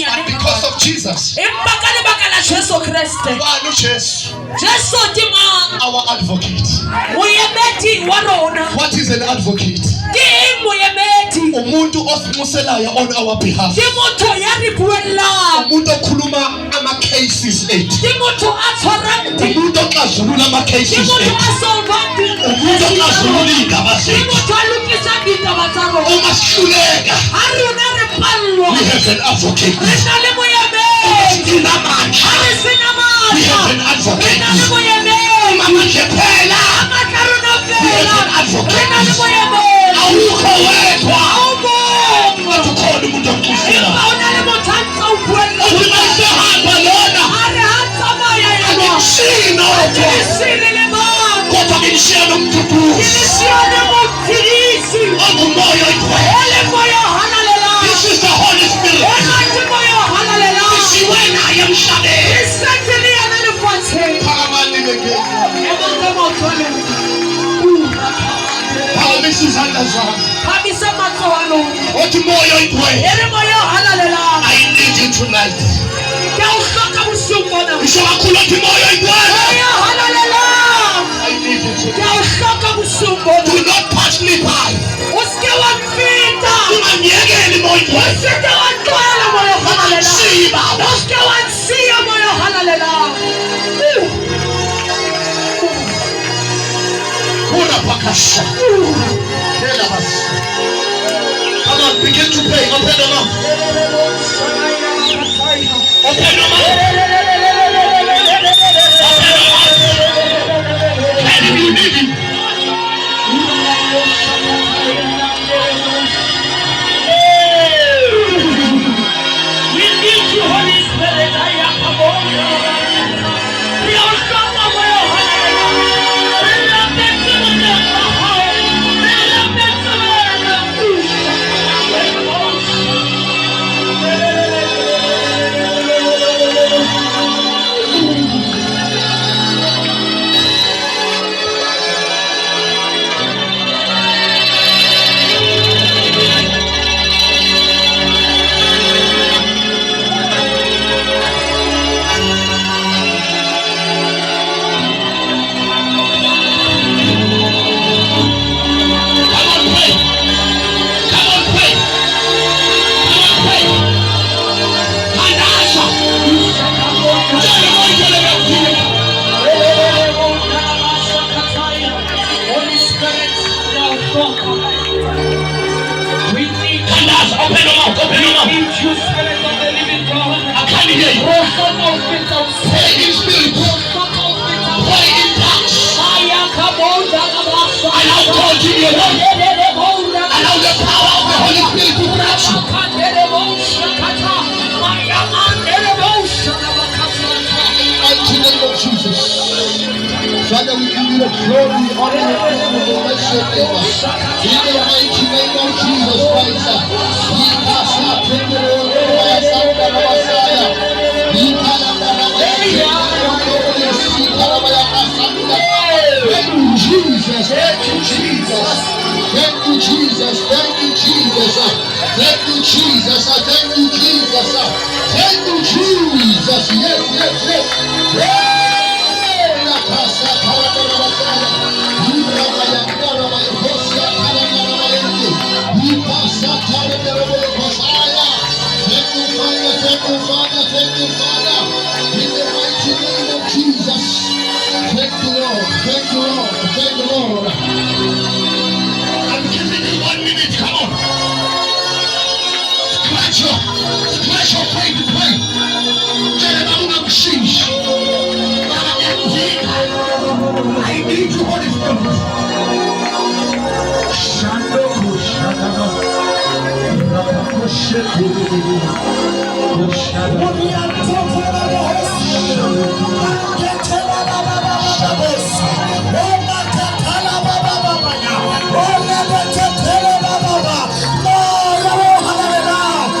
And because of Jesus, our advocate. What is an advocate? Umuntu osimuselayo on our behalf. Umuntu okhuluma ama cases ethu. Umuntu oxazulula ama cases ethu. Umuntu oxazulula indaba zethu. Uma sihluleka, we have an advocate. We have an advocate. Awukho wedwa. Akukhona umuntu omkhusela. Umayisahamba lona. Akusino. Kodwa ngishiya nomduduzi. Akumoya igcwele. This is the Holy Spirit. Isiwe naye emhlabeni. This is underground. What moyo igwe? I need you tonight. Ishakula moyo igwe. I need you tonight. Do not pass me by. Umanyekeli moyo igwe. See baba. Come on, begin to pray. Open your mouth. Open your mouth. Open your mouth. Can you need him? We need you, Holy Spirit. I am a we are allow the power of the Holy Spirit to touch you. Mighty name of Jesus. Father, we give you the glory, honor, and worship. In the mighty name of Jesus Christ. Jesus, thank you, Jesus. Thank you, Jesus. Thank you, Jesus. Thank you, Jesus. Thank you, Jesus. Thank you, Jesus. Yes, yes, yes. Thank you, Father. Thank you, Father. In the mighty name of Jesus. Thank you, Lord. Thank you, Lord. Thank you, Lord. I'm giving you 1 minute. Come on. Scratch your faith to pray. I need you, Holy Spirit.